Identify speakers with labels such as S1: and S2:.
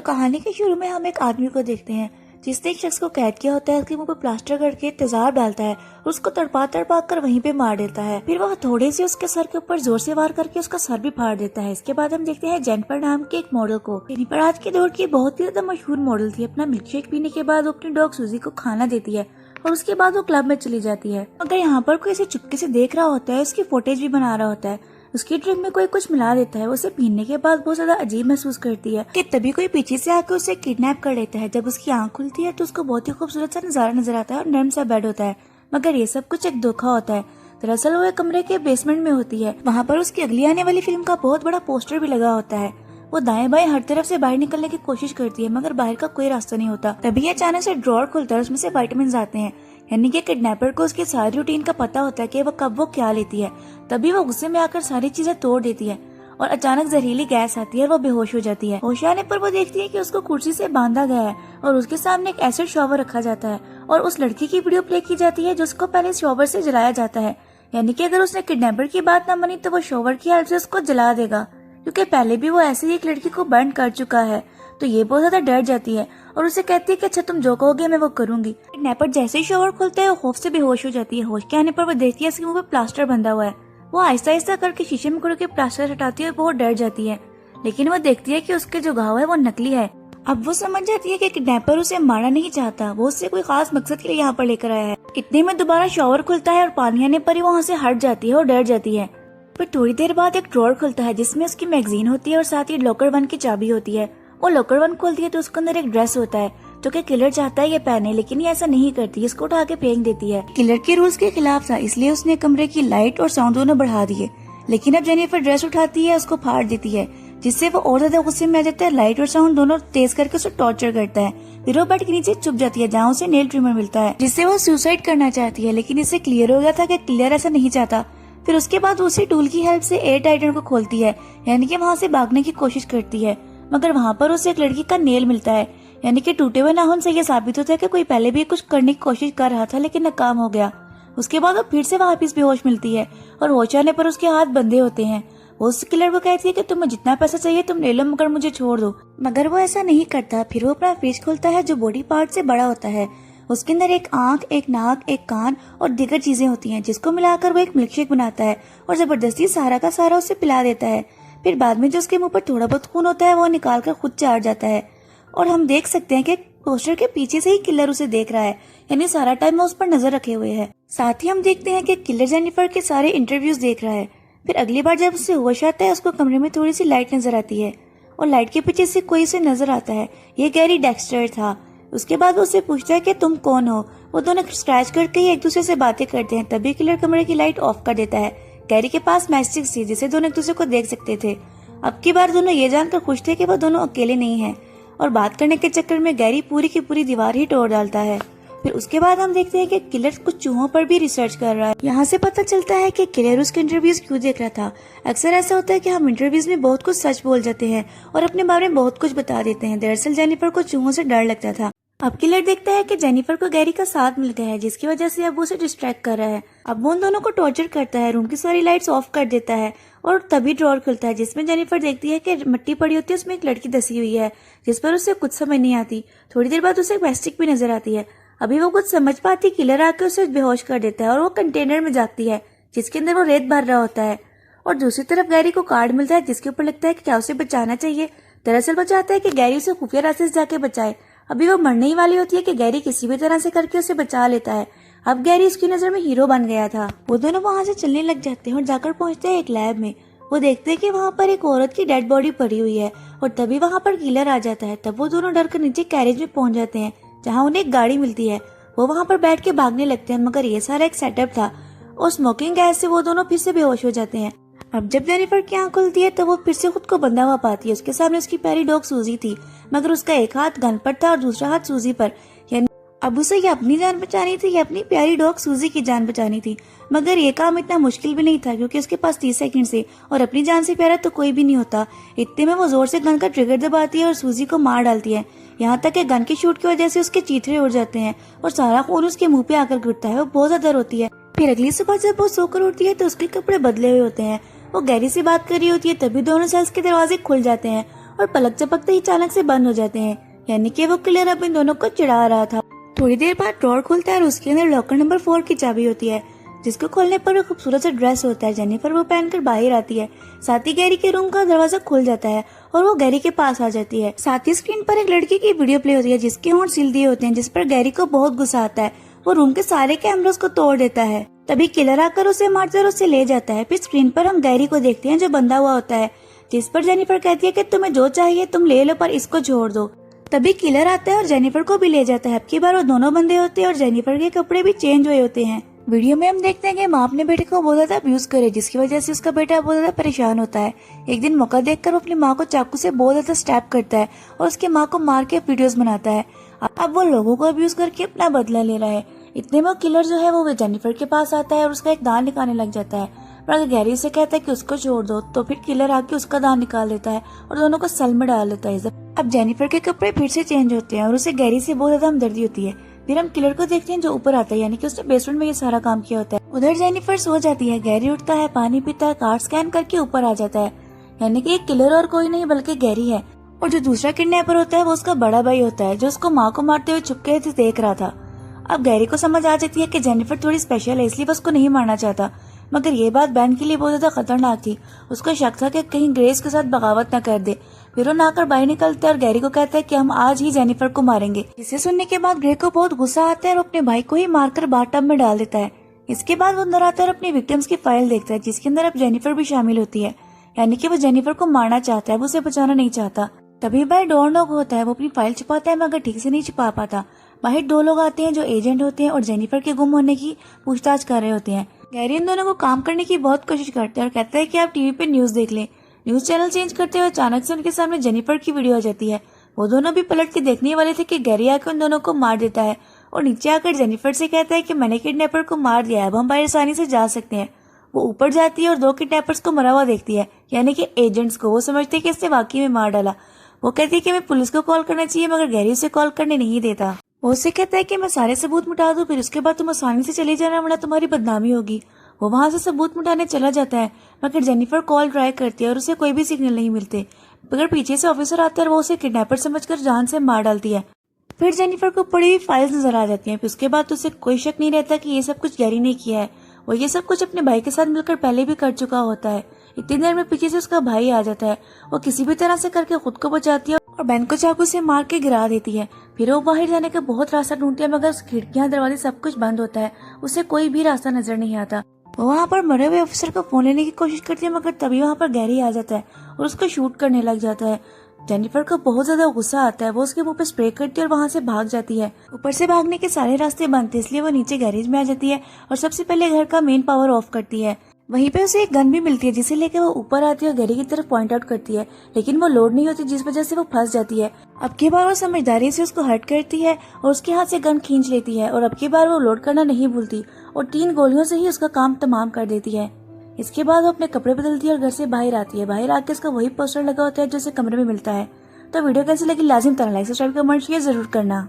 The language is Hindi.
S1: कहानी के शुरू में हम एक आदमी को देखते हैं जिसने एक शख्स को कैद किया होता है, उसके मुंह पर प्लास्टर करके तेजाब डालता है और उसको तड़पा तड़पा कर वहीं पे मार देता है। फिर वह थोड़े से उसके सर के ऊपर जोर से वार करके उसका सर भी फाड़ देता है। इसके बाद हम देखते हैं जेनिफर नाम के एक मॉडल को। जेनिफर आज के दौर की बहुत ही ज्यादा मशहूर मॉडल थी। अपना मिल्कशेक पीने के बाद वो अपनी डॉग सूजी को खाना देती है और उसके बाद वो क्लब में चली जाती है। अगर यहाँ पर कोई इसे चुपके से देख रहा होता है, उसकी फुटेज भी बना रहा होता है। उसकी ड्रिंक में कोई कुछ मिला देता है। उसे पीने के बाद बहुत ज्यादा अजीब महसूस करती है कि तभी कोई पीछे से आकर उसे किडनैप कर लेता है। जब उसकी आंख खुलती है तो उसको बहुत ही खूबसूरत सा नजारा नजर आता है और नरम सा बेड होता है, मगर ये सब कुछ एक धोखा होता है। दरअसल वो एक कमरे के बेसमेंट में होती है। वहाँ पर उसकी अगली आने वाली फिल्म का बहुत बड़ा पोस्टर भी लगा होता है। वो दाएं बाएं हर तरफ से बाहर निकलने की कोशिश करती है, मगर बाहर का कोई रास्ता नहीं होता। तभी अचानक से ड्रॉअर खुलता है, उसमें से विटामिन आते हैं। यानी कि किडनैपर को उसके सारी रूटीन का पता होता है कि वो कब वो क्या लेती है। तभी वो गुस्से में आकर सारी चीजें तोड़ देती है और अचानक जहरीली गैस आती है और वो बेहोश हो जाती है। होश आने पर वो देखती है कि उसको कुर्सी से बांधा गया है और उसके सामने एक एसिड शॉवर रखा जाता है और उस लड़की की वीडियो प्ले की जाती है जिसको पहले शॉवर से जलाया जाता है। यानी कि अगर उसने किडनैपर की बात न मानी तो वो शॉवर की हेल्प से उसको जला देगा, क्योंकि पहले भी वो ऐसे ही एक लड़की को बर्न कर चुका है। तो ये बहुत ज्यादा डर जाती है और उसे कहती है कि अच्छा तुम जो कहोगे मैं वो करूंगी। किडनैपर जैसे ही शॉवर खुलता है वो खौफ से बेहोश हो जाती है। होश के आने पर वो देखती है उसके मुंह पे प्लास्टर बंधा हुआ है। वो आहिस्ता आहिस्ता करके शीशे में खुल के प्लास्टर हटाती है और बहुत डर जाती है, लेकिन वो देखती है कि उसके जो घाव है वो नकली है। अब वो समझ जाती है कि किडनैपर उसे मारना नहीं चाहता, वो उससे कोई खास मकसद के लिए यहाँ पर लेकर आया है। इतने में दोबारा शॉवर खुलता है और पानी आने पर ही वहाँ से हट जाती है और डर जाती है। फिर थोड़ी देर बाद एक ड्रॉअर खुलता है जिसमें उसकी मैगजीन होती है और साथ ही लॉकर 1 की चाबी होती है। वो लॉकर 1 खोलती है तो उसके अंदर एक ड्रेस होता है जो कि किलर चाहता है ये पहने, लेकिन ये ऐसा नहीं करती, इसको उठा के फेंक देती है। किलर के रूल्स के खिलाफ था, इसलिए उसने कमरे की लाइट और साउंड दोनों बढ़ा दिए। लेकिन अब जेनिफर ड्रेस उठाती है, उसको फाड़ देती है, जिससे वो और ज्यादा गुस्से में आ जाता है। लाइट और साउंड दोनों तेज करके उसे टॉर्चर करता है। फिर वो बेड के नीचे छुप जाती है जहाँ उसे नेल ट्रिमर मिलता है, जिससे वो सुसाइड करना चाहती है, लेकिन इससे क्लियर हो गया था कि किलर ऐसा नहीं चाहता। फिर उसके बाद उसी टूल की हेल्प से एयर टाइटन को खोलती है, यानी कि वहाँ से भागने की कोशिश करती है, मगर वहाँ पर उसे एक लड़की का नेल मिलता है। यानी कि टूटे हुए नाखून से यह साबित होता है कि कोई पहले भी कुछ करने की कोशिश कर रहा था लेकिन नाकाम हो गया। उसके बाद वो फिर से वापस बेहोश मिलती है और होश आने पर उसके हाथ बंधे होते हैं। वो उस किलर को कहती है कि तुम्हें जितना पैसा चाहिए तुम ले लो, मगर मुझे छोड़ दो, मगर वो ऐसा नहीं करता। फिर वो अपना फ्रिज खोलता है जो बॉडी पार्ट से बड़ा होता है। उसके अंदर एक आंख, एक नाक, एक कान और दीगर चीजें होती हैं, जिसको मिलाकर वो एक मिल्कशेक बनाता है और जबरदस्ती सारा का सारा उसे पिला देता है। फिर बाद में जो उसके मुंह पर थोड़ा बहुत खून होता है वो निकाल कर खुद चाट जाता है और हम देख सकते हैं कि पोस्टर के पीछे से ही किलर उसे देख रहा है, यानी सारा टाइम वो उस पर नजर रखे हुए है। साथ ही हम देखते हैं कि किलर जेनिफर के सारे इंटरव्यूज देख रहा है। फिर अगली बार जब उसे होश आता है उसको कमरे में थोड़ी सी लाइट नजर आती है और लाइट के पीछे से कोई उसे नजर आता है। ये गैरी डेक्स्टर था। उसके बाद वो उससे पूछता है कि तुम कौन हो। वो दोनों स्क्रैच करके ही एक दूसरे से बातें करते हैं। तभी किलर कमरे की लाइट ऑफ कर देता है। गैरी के पास मैचस्टिक थी जिससे दोनों एक दूसरे को देख सकते थे। अब की बार दोनों ये जानकर खुश थे कि वो दोनों अकेले नहीं हैं और बात करने के चक्कर में गैरी पूरी की पूरी दीवार ही तोड़ डालता है। फिर उसके बाद हम देखते हैं कि किलर कुछ चूहों पर भी रिसर्च कर रहा है। यहाँ से पता चलता है कि किलर उसके इंटरव्यूज क्यों देख रहा था। अक्सर ऐसा होता है कि हम इंटरव्यूज में बहुत कुछ सच बोल जाते हैं और अपने बारे में बहुत कुछ बता देते हैं। दरअसल जेनिफर को चूहों से डर लगता था। अब किलर देखता है कि जेनिफर को गैरी का साथ मिल गया है, जिसकी वजह से अब वो उसे डिस्ट्रैक्ट कर रहा है। अब वो उन दोनों को टॉर्चर करता है, रूम की सारी लाइट्स ऑफ कर देता है और तभी ड्रॉअर खुलता है जिसमें जेनिफर देखती है कि मिट्टी पड़ी होती है, उसमें एक लड़की दसी हुई है जिस पर उसे कुछ समझ नहीं आती। थोड़ी देर बाद उसे प्लास्टिक भी नजर आती है। अभी वो कुछ समझ पाती, किलर आकर उसे बेहोश कर देता है और वो कंटेनर में जाती है जिसके अंदर वो रेत भर रहा होता है। और दूसरी तरफ गैरी को कार्ड मिलता है जिसके ऊपर लगता है कि क्या उसे बचाना चाहिए। दरअसल वो चाहता है कि गैरी उसे खुफिया रास्ते से जाके बचाए। अभी वो मरने ही वाली होती है कि गैरी किसी भी तरह से करके उसे बचा लेता है। अब गैरी उसकी नजर में हीरो बन गया था। वो दोनों वहाँ से चलने लग जाते हैं और जाकर पहुँचते हैं एक लैब में। वो देखते हैं कि वहाँ पर एक औरत की डेड बॉडी पड़ी हुई है और तभी वहाँ पर किलर आ जाता है। तब वो दोनों डर कर नीचे कैरेज में पहुँच जाते हैं जहाँ उन्हें एक गाड़ी मिलती है। वो वहाँ पर बैठ के भागने लगते हैं, मगर ये सारा एक सेटअप था और स्मोकिंग गैस से वो दोनों फिर से बेहोश हो जाते हैं। अब जब जेनिफर की आंख खुलती है तो वो फिर से खुद को बंधा हुआ पाती है। उसके सामने उसकी प्यारी डॉग सूजी थी, मगर उसका एक हाथ गन पर था और दूसरा हाथ सूजी पर। यानी अब उसे ये अपनी जान बचानी थी या अपनी प्यारी डॉग सूजी की जान बचानी थी। मगर ये काम इतना मुश्किल भी नहीं था क्योंकि उसके पास 30 सेकंड से और अपनी जान से प्यारा तो कोई भी नहीं होता। इतने में वो जोर से गन का ट्रिगर दबाती है और सूजी को मार डालती है। यहाँ तक कि गन की शूट की वजह से उसके चीथड़े उड़ जाते हैं और सारा खून उसके मुंह पे आकर गिरता है। वो बहुत ज्यादा रोती है। फिर अगली सुबह जब वो सोकर उठती है तो उसके कपड़े बदले हुए होते हैं। वो गैरी से बात कर रही होती है, तभी दोनों सेल्स के दरवाजे खुल जाते हैं और पलक झपकते ही अचानक से बंद हो जाते हैं, यानी कि वो किलर अब इन दोनों को चिढ़ा रहा था। थोड़ी देर बाद ड्रॉर खुलता है और उसके अंदर लॉकर नंबर 4 की चाबी होती है, जिसको खोलने पर वो खूबसूरत सा ड्रेस होता है। जेनिफर वो पहनकर बाहर आती है। साथ ही गैरी के रूम का दरवाजा खुल जाता है और वो गैरी के पास आ जाती है। साथ ही स्क्रीन पर एक लड़की की वीडियो प्ले होती है जिसके होंठ सील दिए होते हैं, जिस पर गैरी को बहुत गुस्सा आता है। वो रूम के सारे कैमरास को तोड़ देता है। तभी किलर आकर उसे मारता और उसे ले जाता है। फिर स्क्रीन पर हम गैरी को देखते हैं जो बंधा हुआ होता है, जिस पर जेनिफर कहती है कि तुम्हें जो चाहिए तुम ले लो पर इसको छोड़ दो। तभी किलर आता है और जेनिफर को भी ले जाता है। अब की बार वो दोनों बंदे होते हैं और जेनिफर के कपड़े भी चेंज हुए होते हैं। वीडियो में हम देखते हैं कि माँ अपने बेटे को बहुत ज्यादा अब्यूज करे, जिसकी वजह से उसका बेटा बहुत ज्यादा परेशान होता है। एक दिन मौका देखकर वो अपनी माँ को चाकू से बहुत ज्यादा स्टैप करता है और उसकी माँ को मार के वीडियोस बनाता है। अब वो लोगों को अब्यूज करके अपना बदला ले रहा है। इतने में किलर जो है वो जेनिफर के पास आता है और उसका एक दांत निकालने लग जाता है। पर अगर गैरी उसे कहता है कि उसको छोड़ दो तो फिर किलर आके उसका दांत निकाल देता है और दोनों को सेल में डाल देता है। अब जेनिफर के कपड़े फिर से चेंज होते हैं और उसे गैरी से बहुत ज्यादा हमदर्दी होती है। फिर हम किलर को देखते हैं जो ऊपर आता है, यानी कि उसने बेसमेंट में ये सारा काम किया होता है। उधर जेनिफर सो जाती है। गैरी उठता है, पानी पीता है, कार्ड स्कैन करके ऊपर आ जाता है, यानी कि एक किलर और कोई नहीं बल्कि गैरी है। और जो दूसरा किडनैपर होता है वो उसका बड़ा भाई होता है, जो उसको माँ को मारते हुए चुपके से देख रहा था। अब गैरी को समझ आ जाती है कि जेनिफर थोड़ी स्पेशल है, इसलिए वो उसको नहीं मारना चाहता। मगर ये बात बैन के लिए बहुत ज्यादा खतरनाक थी। उसको शक था कि कहीं ग्रेस के साथ बगावत न कर दे। फिर वो नहाकर बाहर निकलता है और गैरी को कहता है कि हम आज ही जेनिफर को मारेंगे। इसे सुनने के बाद ग्रे को बहुत गुस्सा आता है और अपने भाई को ही मारकर बाथटब में डाल देता है। इसके बाद वो अंदर आता है और अपनी विक्टिम्स की फाइल देखता है, जिसके अंदर अब जेनिफर भी शामिल होती है, यानी कि वो जेनिफर को मारना चाहता है, वो उसे बचाना नहीं चाहता। तभी बाहर डोर नॉक होता है। वो अपनी फाइल छुपाता है मगर ठीक से नहीं छुपा पाता। बाहर 2 लोग आते हैं जो एजेंट होते हैं और जेनिफर के गुम होने की पूछताछ कर रहे होते हैं। गैरी इन दोनों को काम करने की बहुत कोशिश करता है और कहता है कि आप टीवी पे न्यूज देख लें। न्यूज चैनल चेंज करते हुए अचानक से उनके सामने जेनिफर की वीडियो आ जाती है। वो दोनों भी पलट के देखने वाले थे कि गैरी आकर उन दोनों को मार देता है और नीचे आकर जेनिफर से कहता है कि मैंने किडनैपर को मार दिया है, अब हम बाहर आसानी से जा सकते हैं। वो ऊपर जाती है और 2 किडनैपर्स को मरा हुआ देखती है, यानी कि एजेंट्स को। वो समझते हैं कि इसने वाकई में मार डाला। वो कहती है कि हमें पुलिस को कॉल करना चाहिए, मगर गैरी उसे कॉल करने नहीं देता। वो उससे कहता है कि मैं सारे सबूत मिटा दूं, फिर उसके बाद तुम आसानी से चले जाना वरना तुम्हारी बदनामी होगी। वो वहां से सबूत मिटाने चला जाता है, मगर जेनिफर कॉल ट्राई करती है और उसे कोई भी सिग्नल नहीं मिलते। मगर पीछे से ऑफिसर आता है और वो उसे किडनैपर समझकर जान से मार डालती है। फिर जेनिफर को पड़ी हुई फाइल्स नजर आ जाती हैं। फिर उसके बाद उसे कोई शक नहीं रहता कि ये सब कुछ गैरी ने किया है। वो ये सब कुछ अपने भाई के साथ मिलकर पहले भी कर चुका होता है। इतनी देर में पीछे से उसका भाई आ जाता है। वो किसी भी तरह से करके खुद को बचाती है और बैन को चाकू से मार के गिरा देती है। फिर वो बाहर जाने का बहुत रास्ता ढूंढती है, मगर खिड़कियां दरवाजे सब कुछ बंद होता है। उसे कोई भी रास्ता नजर नहीं आता। वो वहाँ पर मरे हुए ऑफिसर को फोन लेने की कोशिश करती है, मगर तभी वहाँ पर गैरी आ जाता है और उसको शूट करने लग जाता है। जेनिफर को बहुत ज्यादा गुस्सा आता है। वो उसके मुंह पे स्प्रे करती है और वहाँ से भाग जाती है। ऊपर से भागने के सारे रास्ते बंद थे, इसलिए वो नीचे गैरेज में आ जाती है और सबसे पहले घर का मेन पावर ऑफ करती है। वहीं पे उसे एक गन भी मिलती है, जिसे लेकर वो ऊपर आती है और गैरी की तरफ पॉइंट आउट करती है, लेकिन वो लोड नहीं होती, जिस वजह से वो फंस जाती है। अब की बार वो समझदारी से उसको हर्ट करती है और उसके हाथ से गन खींच लेती है और अब की बार वो लोड करना नहीं भूलती और 3 गोलियों से ही उसका काम तमाम कर देती है। इसके बाद वो अपने कपड़े बदलती है और घर से बाहर आती है। बाहर आके उसका वही पोस्टर लगा होता है जो उसे कमरे में मिलता है। तो वीडियो कैसी लगी लाजिम तरह लाइक सब्सक्राइब कमेंट शेयर जरूर करना।